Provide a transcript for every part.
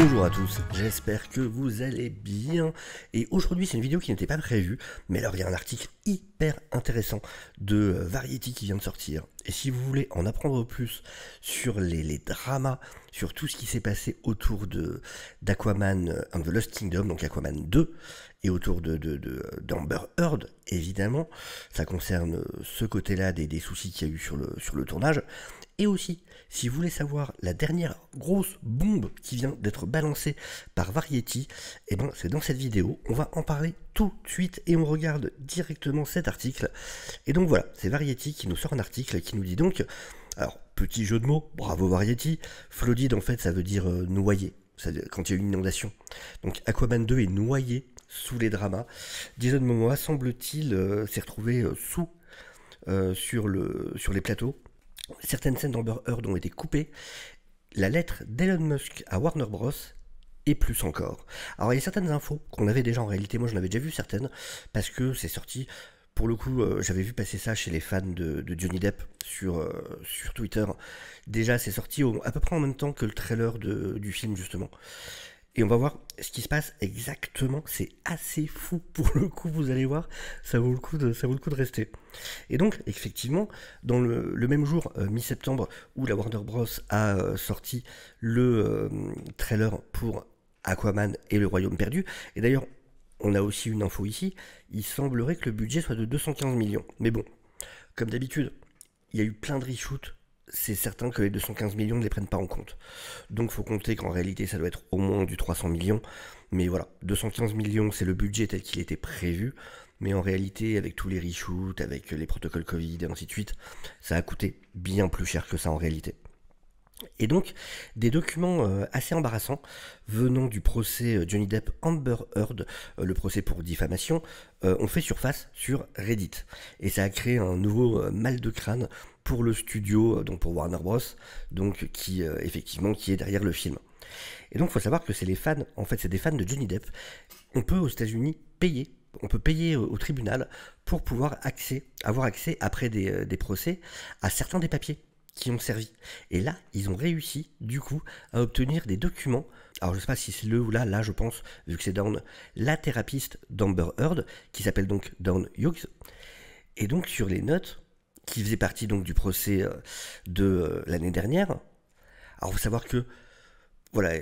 Bonjour à tous, j'espère que vous allez bien. Et aujourd'hui c'est une vidéo qui n'était pas prévue, mais alors il y a un article hyper intéressant de Variety qui vient de sortir. Et si vous voulez en apprendre plus sur les dramas, sur tout ce qui s'est passé autour d'Aquaman and the Lost Kingdom, donc Aquaman 2, et autour d'Amber Heard, évidemment, ça concerne ce côté-là des soucis qu'il y a eu sur le tournage. Et aussi, si vous voulez savoir la dernière grosse bombe qui vient d'être balancée par Variety, eh ben c'est dans cette vidéo, on va en parler tout de suite et on regarde directement cet article. Et donc voilà, c'est Variety qui nous sort un article qui nous dit donc, alors petit jeu de mots, bravo Variety, flooded en fait ça veut dire noyé, quand il y a une inondation. Donc Aquaman 2 est noyé sous les dramas. Jason Momoa semble-t-il s'est retrouvé sur les plateaux. Certaines scènes d'Amber Heard ont été coupées. La lettre d'Elon Musk à Warner Bros. Et plus encore. Alors il y a certaines infos qu'on avait déjà en réalité, moi j'en avais déjà vu certaines, parce que c'est sorti, pour le coup j'avais vu passer ça chez les fans de Johnny Depp sur Twitter. Déjà c'est sorti à peu près en même temps que le trailer du film justement. Et on va voir ce qui se passe exactement, c'est assez fou pour le coup, vous allez voir, ça vaut le coup de rester. Et donc, effectivement, dans le même jour, mi-septembre, où la Warner Bros. A sorti le trailer pour Aquaman et le Royaume perdu, et d'ailleurs, on a aussi une info ici, il semblerait que le budget soit de 215 millions. Mais bon, comme d'habitude, il y a eu plein de reshoots, c'est certain que les 215 millions ne les prennent pas en compte. Donc faut compter qu'en réalité ça doit être au moins du 300 millions. Mais voilà, 215 millions c'est le budget tel qu'il était prévu. Mais en réalité avec tous les reshoots, avec les protocoles Covid et ainsi de suite, ça a coûté bien plus cher que ça en réalité. Et donc, des documents assez embarrassants venant du procès Johnny Depp Amber Heard, le procès pour diffamation, ont fait surface sur Reddit. Et ça a créé un nouveau mal de crâne pour le studio, donc pour Warner Bros, donc qui effectivement qui est derrière le film. Et donc, il faut savoir que c'est les fans, en fait, c'est des fans de Johnny Depp. On peut aux États-Unis payer. On peut payer au tribunal pour pouvoir avoir accès après des procès à certains des papiers qui ont servi. Et là, ils ont réussi, du coup, à obtenir des documents. Alors, je sais pas si c'est le ou là je pense, vu que c'est Dawn, la thérapeute d'Amber Heard, qui s'appelle donc Dawn Hughes. Et donc, sur les notes, qui faisaient partie donc du procès de l'année dernière, alors, il faut savoir que, voilà,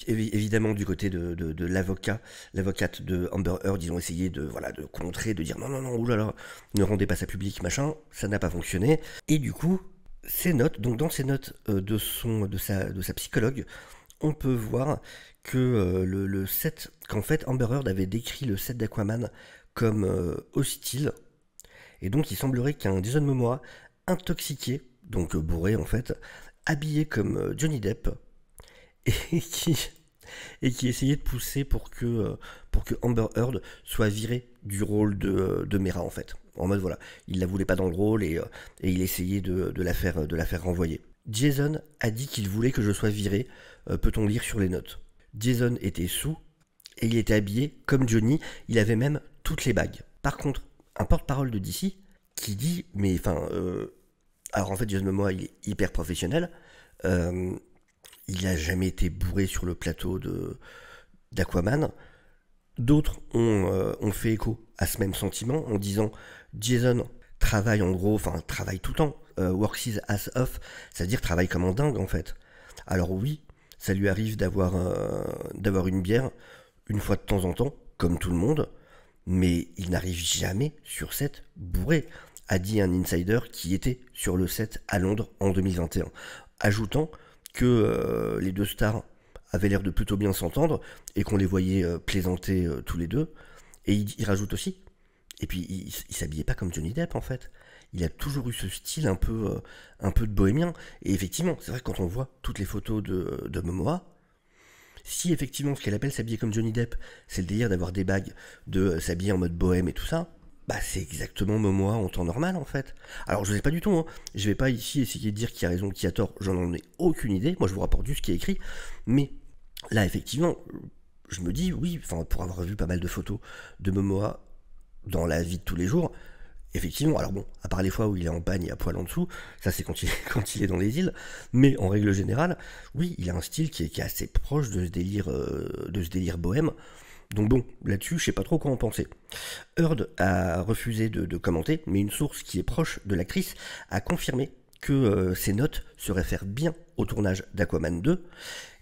évidemment, du côté de l'avocate de Amber Heard, ils ont essayé de contrer, de dire non, oulala, ne rendez pas ça public, machin, ça n'a pas fonctionné. Et du coup, ces notes, donc dans ces notes de sa psychologue, on peut voir que le set, qu'en fait Amber Heard avait décrit le set d'Aquaman comme hostile, et donc il semblerait qu'un Jason Momoa intoxiqué, donc bourré en fait, habillé comme Johnny Depp, et qui essayait de pousser pour que Amber Heard soit virée du rôle de Mera en fait. En mode voilà, il la voulait pas dans le rôle et il essayait de la faire renvoyer. Jason a dit qu'il voulait que je sois viré, peut-on lire sur les notes. Jason était sous et il était habillé comme Johnny, il avait même toutes les bagues. Par contre, un porte-parole de DC qui dit, mais enfin, alors en fait Jason Momoa il est hyper professionnel, il a jamais été bourré sur le plateau d'Aquaman. D'autres ont fait écho à ce même sentiment en disant Jason travaille en gros, enfin travaille tout le temps, works his ass off, c'est-à-dire travaille comme un dingue en fait. Alors oui, ça lui arrive d'avoir une bière une fois de temps en temps, comme tout le monde, mais il n'arrive jamais sur set bourré, a dit un insider qui était sur le set à Londres en 2021, ajoutant que les deux stars avaient l'air de plutôt bien s'entendre et qu'on les voyait plaisanter tous les deux. Et il rajoute aussi, et puis il s'habillait pas comme Johnny Depp en fait. Il a toujours eu ce style un peu de bohémien. Et effectivement, c'est vrai que quand on voit toutes les photos de Momoa, si effectivement ce qu'elle appelle s'habiller comme Johnny Depp, c'est le délire d'avoir des bagues, de s'habiller en mode bohème et tout ça, bah c'est exactement Momoa en temps normal en fait. Alors je sais pas du tout, hein. Je vais pas ici essayer de dire qui a raison, qui a tort, j'en ai aucune idée, moi je vous rapporte juste ce qui est écrit, mais là effectivement, je me dis oui, enfin pour avoir vu pas mal de photos de Momoa dans la vie de tous les jours, effectivement, alors bon, à part les fois où il est en bagne et à poil en dessous, ça c'est quand quand il est dans les îles, mais en règle générale, oui, il a un style qui est assez proche de ce délire bohème. Donc bon, là-dessus, je sais pas trop quoi en penser. Heard a refusé de commenter, mais une source qui est proche de l'actrice a confirmé que ses notes se réfèrent bien au tournage d'Aquaman 2,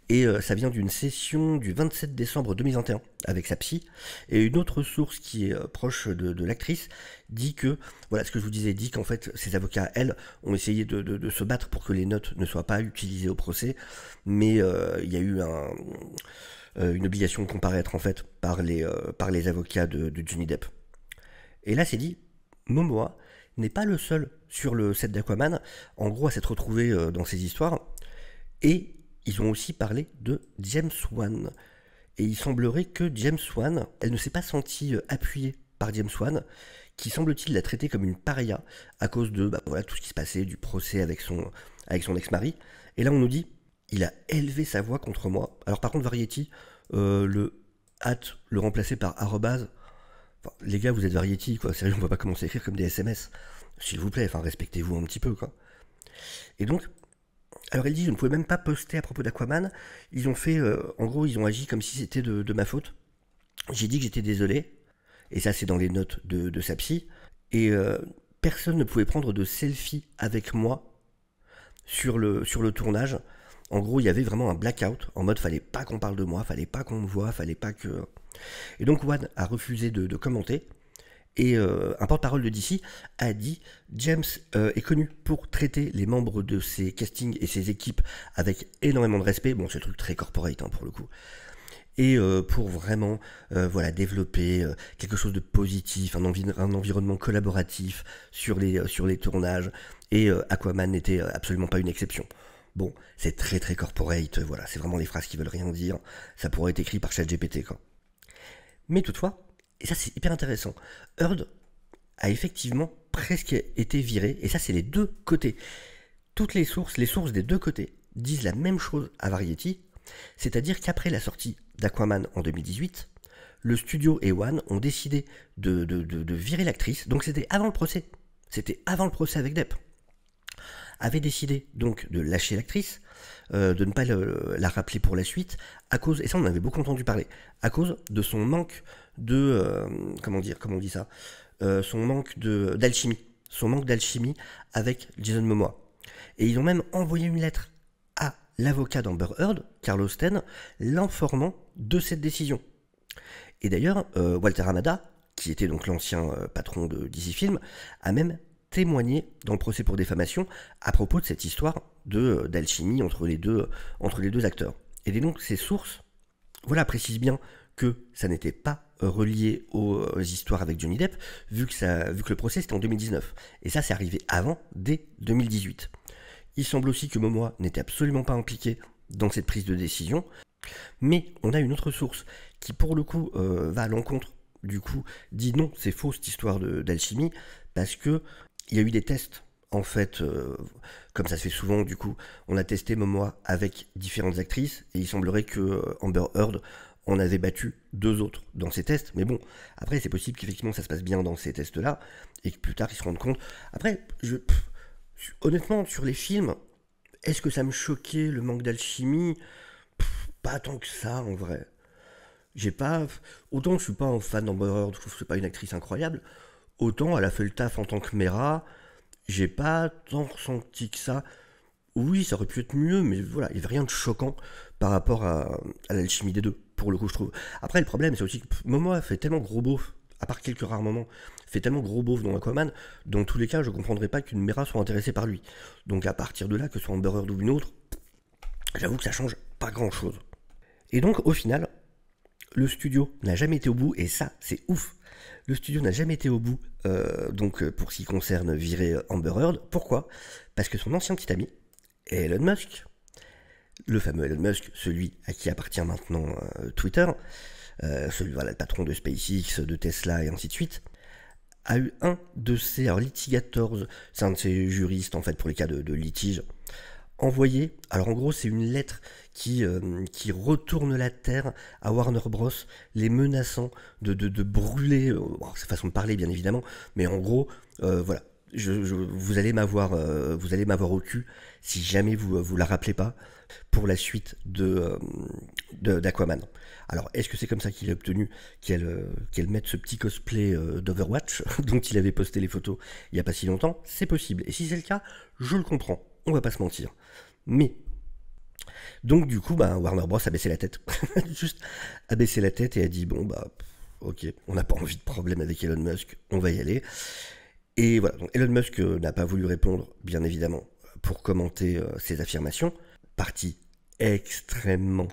et ça vient d'une session du 27 décembre 2021 avec sa psy. Et une autre source qui est proche de l'actrice dit que, voilà ce que je vous disais, dit qu'en fait ses avocats, elles, ont essayé de se battre pour que les notes ne soient pas utilisées au procès, mais il y a eu une obligation de comparaître en fait par les avocats de Johnny Depp. Et là c'est dit, Momoa n'est pas le seul sur le set d'Aquaman, en gros à s'être retrouvé dans ces histoires, et ils ont aussi parlé de James Wan. Et il semblerait que James Wan, elle ne s'est pas sentie appuyée par James Wan, qui semble-t-il l'a traité comme une paria à cause de voilà, tout ce qui se passait, du procès avec son ex-mari. Et là on nous dit, il a élevé sa voix contre moi. Alors par contre Variety, le hâte le remplacer par arrobase. Enfin, les gars, vous êtes Variety, quoi. Sérieux, on va pas commencer à écrire comme des SMS. S'il vous plaît, enfin respectez-vous un petit peu, quoi. Et donc, alors elle dit, je ne pouvais même pas poster à propos d'Aquaman. Ils ont fait, en gros, ils ont agi comme si c'était de ma faute. J'ai dit que j'étais désolé, et ça c'est dans les notes de sa psy, et personne ne pouvait prendre de selfie avec moi sur le tournage. En gros, il y avait vraiment un blackout, en mode fallait pas qu'on parle de moi, fallait pas qu'on me voie, fallait pas que... Et donc Wan a refusé de commenter, et un porte-parole de DC a dit James est connu pour traiter les membres de ses castings et ses équipes avec énormément de respect, bon c'est un truc très corporate hein, pour le coup, et pour vraiment voilà, développer quelque chose de positif, un environnement collaboratif sur les tournages, et Aquaman n'était absolument pas une exception. Bon, c'est très très corporate, voilà, c'est vraiment les phrases qui veulent rien dire, ça pourrait être écrit par ChatGPT quoi. Mais toutefois, et ça c'est hyper intéressant, Heard a effectivement presque été viré, et ça c'est les deux côtés. Toutes les sources des deux côtés disent la même chose à Variety, c'est-à-dire qu'après la sortie d'Aquaman en 2018, le studio et Wan ont décidé de virer l'actrice, donc c'était avant le procès avec Depp. Avait décidé donc de lâcher l'actrice, de ne pas la rappeler pour la suite, à cause, et ça on en avait beaucoup entendu parler, à cause de son manque de, comment on dit ça, son manque d'alchimie avec Jason Momoa. Et ils ont même envoyé une lettre à l'avocat d'Amber Heard, Carlos Ten, l'informant de cette décision. Et d'ailleurs, Walter Hamada, qui était donc l'ancien patron de DC Film, a même témoigné dans le procès pour diffamation à propos de cette histoire d'alchimie entre les deux acteurs. Et donc ces sources, voilà, précisent bien que ça n'était pas relié aux histoires avec Johnny Depp, vu que le procès c'était en 2019. Et ça c'est arrivé avant, dès 2018. Il semble aussi que Momoa n'était absolument pas impliqué dans cette prise de décision, mais on a une autre source qui pour le coup va à l'encontre, du coup dit non, c'est faux cette histoire d'alchimie, parce que il y a eu des tests, en fait, comme ça se fait souvent, du coup, on a testé Momoa avec différentes actrices, et il semblerait que Amber Heard en avait battu 2 autres dans ces tests, mais bon, après c'est possible qu'effectivement ça se passe bien dans ces tests-là, et que plus tard ils se rendent compte. Après, honnêtement, sur les films, est-ce que ça me choquait le manque d'alchimie? Pas tant que ça, en vrai. Autant je suis pas un fan d'Amber Heard, je trouve que c'est pas une actrice incroyable, autant elle a fait le taf en tant que Mera, j'ai pas tant ressenti que ça. Oui, ça aurait pu être mieux, mais voilà, il n'y avait rien de choquant par rapport à l'alchimie des deux, pour le coup, je trouve. Après, le problème, c'est aussi que Momoa fait tellement gros beauf, à part quelques rares moments, fait tellement gros beauf dans Aquaman, dans tous les cas, je ne comprendrais pas qu'une Mera soit intéressée par lui. Donc à partir de là, que ce soit Amber Heard ou une autre, j'avoue que ça change pas grand-chose. Et donc, au final, le studio n'a jamais été au bout, et ça, c'est ouf. Le studio n'a jamais été au bout, donc pour ce qui concerne virer Amber Heard. Pourquoi? Parce que son ancien petit ami, Elon Musk, le fameux Elon Musk, celui à qui appartient maintenant Twitter, voilà, le patron de SpaceX, de Tesla et ainsi de suite, a eu un de ses litigators, c'est un de ses juristes en fait pour les cas de litige, envoyé, alors en gros c'est une lettre qui retourne la terre à Warner Bros, les menaçant de brûler, bon, c'est façon de parler bien évidemment, mais en gros, voilà, vous allez m'avoir au cul si jamais vous la rappelez pas pour la suite d'Aquaman. Alors, est-ce que c'est comme ça qu'il a obtenu qu'elle mette ce petit cosplay d'Overwatch dont il avait posté les photos il n'y a pas si longtemps? C'est possible. Et si c'est le cas, je le comprends. On va pas se mentir. Mais, donc du coup, Warner Bros a baissé la tête. Juste a baissé la tête et a dit, bon, ok, on n'a pas envie de problème avec Elon Musk, on va y aller. Et voilà, donc Elon Musk n'a pas voulu répondre, bien évidemment, pour commenter ses affirmations. Partie extrêmement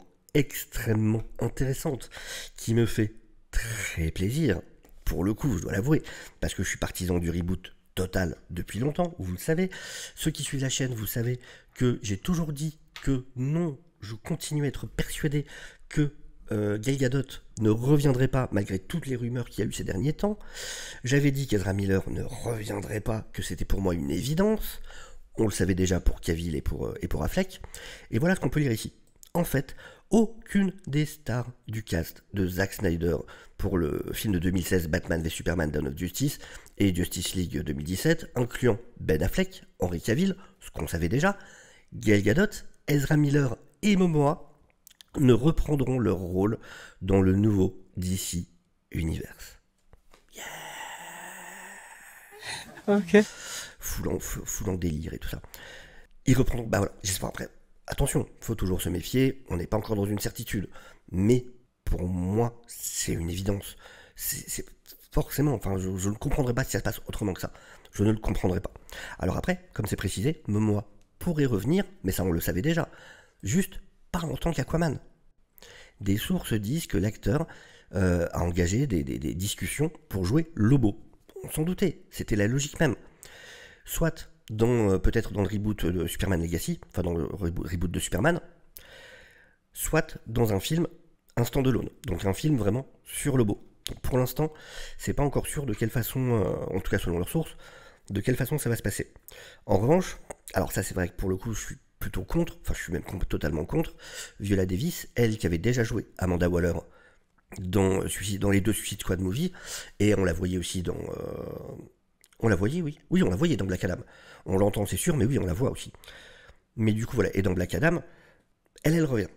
intéressante, qui me fait très plaisir, pour le coup, je dois l'avouer, parce que je suis partisan du reboot total depuis longtemps, vous le savez. Ceux qui suivent la chaîne, vous savez que j'ai toujours dit que non, je continue à être persuadé que Gal Gadot ne reviendrait pas, malgré toutes les rumeurs qu'il y a eu ces derniers temps. J'avais dit qu'Ezra Miller ne reviendrait pas, que c'était pour moi une évidence. On le savait déjà pour Cavill et pour Affleck. Et voilà ce qu'on peut lire ici. En fait, aucune des stars du cast de Zack Snyder pour le film de 2016 Batman v Superman Dawn of Justice et Justice League 2017, incluant Ben Affleck, Henry Cavill, ce qu'on savait déjà, Gal Gadot, Ezra Miller et Momoa, ne reprendront leur rôle dans le nouveau DC Universe. Yeah. Ok. Foulant délire et tout ça. Ils reprendront, voilà, j'espère après. Attention, faut toujours se méfier, on n'est pas encore dans une certitude. Mais pour moi, c'est une évidence. C'est forcément, enfin, je ne comprendrais pas si ça se passe autrement que ça. Je ne le comprendrais pas. Alors après, comme c'est précisé, Momoa pourrait revenir, mais ça on le savait déjà. Juste pas en tant qu'Aquaman. Des sources disent que l'acteur a engagé des discussions pour jouer Lobo. On s'en doutait, c'était la logique même. Soit peut-être dans le reboot de Superman Legacy, enfin dans le reboot de Superman, soit dans un film stand-alone, donc un film vraiment sur Lobo. Donc pour l'instant, c'est pas encore sûr de quelle façon, en tout cas selon leurs sources, de quelle façon ça va se passer. En revanche, alors ça c'est vrai que pour le coup je suis plutôt contre, enfin je suis même totalement contre, Viola Davis, elle qui avait déjà joué Amanda Waller dans les 2 Suicide Squad movies, et on la voyait aussi dans... on la voyait, oui. Oui, on la voyait dans Black Adam. On l'entend, c'est sûr, mais oui, on la voit aussi. Mais du coup, voilà, et dans Black Adam, elle revient.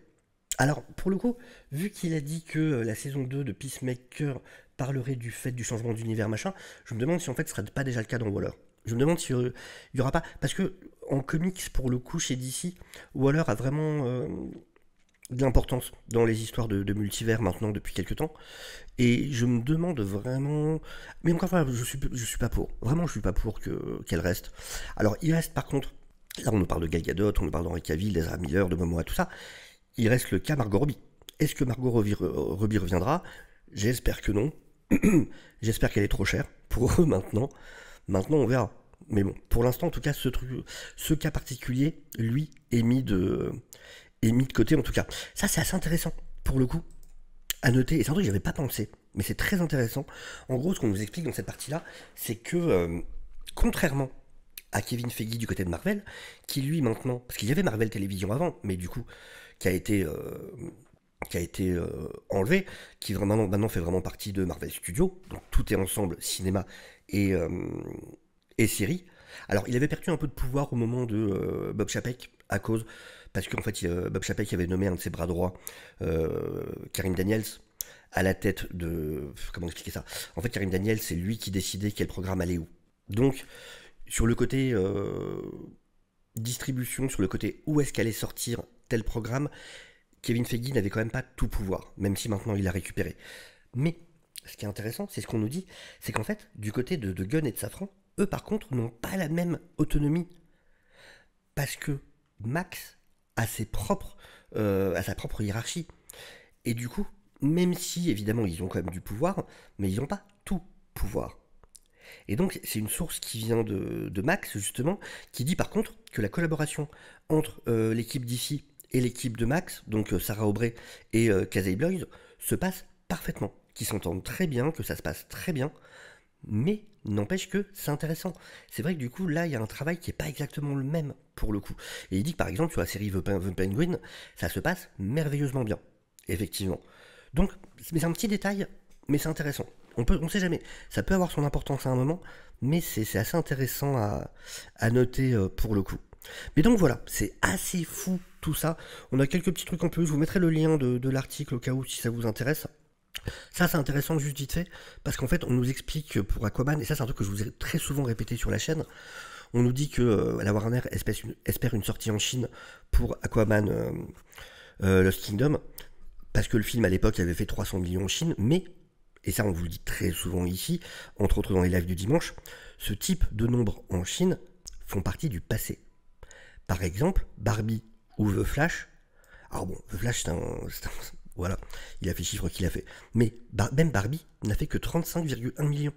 Alors, pour le coup, vu qu'il a dit que la saison 2 de Peacemaker parlerait du fait du changement d'univers, machin, je me demande si en fait ce serait pas déjà le cas dans Waller. Je me demande s'il y aura pas... Parce que, en comics, pour le coup, chez DC, Waller a vraiment... de l'importance dans les histoires de multivers maintenant depuis quelques temps, et je me demande vraiment, mais encore une fois, je suis pas pour, vraiment je suis pas pour qu'elle reste. Alors il reste par contre, là on nous parle de Gal Gadot, on nous parle d'Henry Cavill, d'Ezra Miller, de Momoa, tout ça, il reste le cas Margot Robbie. Est-ce que Margot Robbie reviendra? J'espère que non. J'espère qu'elle est trop chère pour eux maintenant on verra. Mais bon, pour l'instant en tout cas ce cas particulier, lui, est mis de côté en tout cas. Ça c'est assez intéressant pour le coup à noter, et c'est un truc que j'avais pas pensé, mais c'est très intéressant. En gros, ce qu'on nous explique dans cette partie-là, c'est que contrairement à Kevin Feige du côté de Marvel, qui lui maintenant, parce qu'il y avait Marvel Télévision avant, mais du coup qui a été enlevé, qui vraiment maintenant fait vraiment partie de Marvel Studios, donc tout est ensemble, cinéma et série. Alors il avait perdu un peu de pouvoir au moment de Bob Chapek parce qu'en fait Bob Chapek avait nommé un de ses bras droits, Karim Daniels, à la tête de... Comment expliquer ça? En fait Karim Daniels, c'est lui qui décidait quel programme allait où. Donc sur le côté distribution, sur le côté où est-ce qu'allait sortir tel programme, Kevin Feige n'avait quand même pas tout pouvoir, même si maintenant il l'a récupéré. Mais ce qui est intéressant, c'est ce qu'on nous dit, c'est qu'en fait, du côté de Gunn et de Safran, eux par contre n'ont pas la même autonomie. Parce que Max a sa propre hiérarchie. Et du coup, même si évidemment ils ont quand même du pouvoir, mais ils n'ont pas tout pouvoir. Et donc c'est une source qui vient de Max justement, qui dit par contre que la collaboration entre l'équipe d'ici et l'équipe de Max, donc Sarah Aubrey et Casey Bloys, se passe parfaitement, qu'ils s'entendent très bien, que ça se passe très bien, mais n'empêche que c'est intéressant. C'est vrai que du coup là il y a un travail qui n'est pas exactement le même pour le coup. Et il dit que par exemple sur la série The Penguin, ça se passe merveilleusement bien, effectivement. Donc, c'est un petit détail, mais c'est intéressant. On sait jamais, ça peut avoir son importance à un moment, mais c'est assez intéressant à noter pour le coup. Mais donc voilà, c'est assez fou tout ça. On a quelques petits trucs en plus, je vous mettrai le lien de l'article au cas où si ça vous intéresse. Ça c'est intéressant juste vite fait, parce qu'en fait on nous explique pour Aquaman, et ça c'est un truc que je vous ai très souvent répété sur la chaîne, on nous dit que la Warner espère une sortie en Chine pour Aquaman Lost Kingdom, parce que le film à l'époque avait fait 300 millions en Chine, mais, et ça on vous le dit très souvent ici, entre autres dans les lives du dimanche, ce type de nombres en Chine font partie du passé. Par exemple, Barbie ou The Flash, alors bon, The Flash voilà, il a fait le chiffre qu'il a fait, mais même Barbie n'a fait que 35,1 millions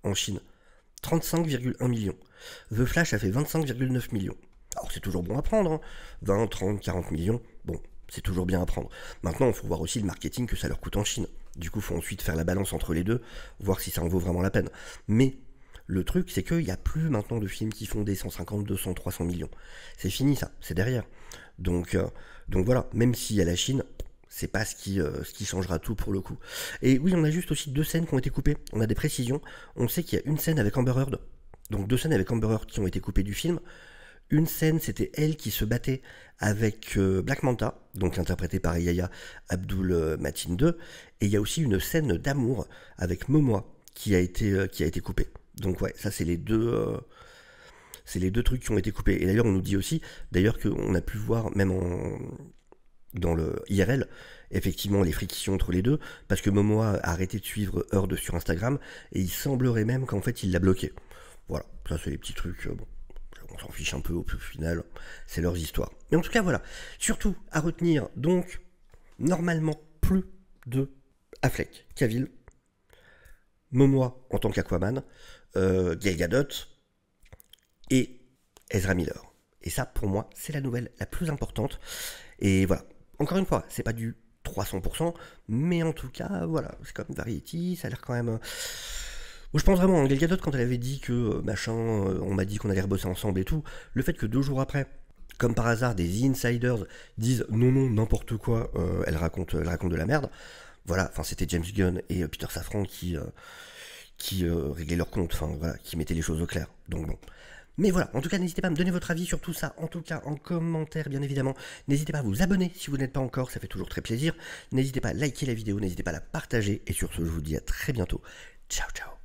en Chine. 35,1 millions. The Flash a fait 25,9 millions. Alors c'est toujours bon à prendre, hein. 20, 30, 40 millions, bon, c'est toujours bien à prendre. Maintenant, il faut voir aussi le marketing que ça leur coûte en Chine. Du coup, il faut ensuite faire la balance entre les deux, voir si ça en vaut vraiment la peine. Mais le truc, c'est qu'il n'y a plus maintenant de films qui font des 150, 200, 300 millions. C'est fini ça, c'est derrière. Donc voilà, même s'il y a la Chine, c'est pas ce qui changera tout pour le coup. Et oui, on a juste aussi 2 scènes qui ont été coupées. On a des précisions. On sait qu'il y a une scène avec Amber Heard. Donc 2 scènes avec Amber Heard qui ont été coupées du film. Une scène, c'était elle qui se battait avec Black Manta, donc interprétée par Yahya Abdul-Mateen II. Et il y a aussi une scène d'amour avec Momoa qui a été coupée. Donc ouais, ça c'est les deux trucs qui ont été coupés. Et d'ailleurs, on nous dit aussi, d'ailleurs, qu'on a pu voir même dans le IRL, effectivement, les frictions entre les deux, parce que Momoa a arrêté de suivre Heard sur Instagram, et il semblerait même qu'en fait, il l'a bloqué. Voilà, ça c'est les petits trucs, bon, on s'en fiche un peu au final, c'est leurs histoires. Mais en tout cas, voilà, surtout à retenir, donc, normalement, plus de Affleck, Cavill, Momoa en tant qu'Aquaman, Gal Gadot, et Ezra Miller. Et ça, pour moi, c'est la nouvelle la plus importante. Et voilà, encore une fois, c'est pas du 300%, mais en tout cas, voilà, c'est comme Variety, ça a l'air quand même... Je pense vraiment, Gal Gadot, quand elle avait dit que, on m'a dit qu'on allait rebosser ensemble et tout, le fait que 2 jours après, comme par hasard, des insiders disent non, n'importe quoi, elle raconte de la merde, voilà, enfin c'était James Gunn et Peter Safran qui réglaient leur compte, enfin voilà, qui mettaient les choses au clair, donc bon... Mais voilà, en tout cas, n'hésitez pas à me donner votre avis sur tout ça, en tout cas en commentaire, bien évidemment. N'hésitez pas à vous abonner si vous n'êtes pas encore, ça fait toujours très plaisir. N'hésitez pas à liker la vidéo, n'hésitez pas à la partager. Et sur ce, je vous dis à très bientôt. Ciao, ciao.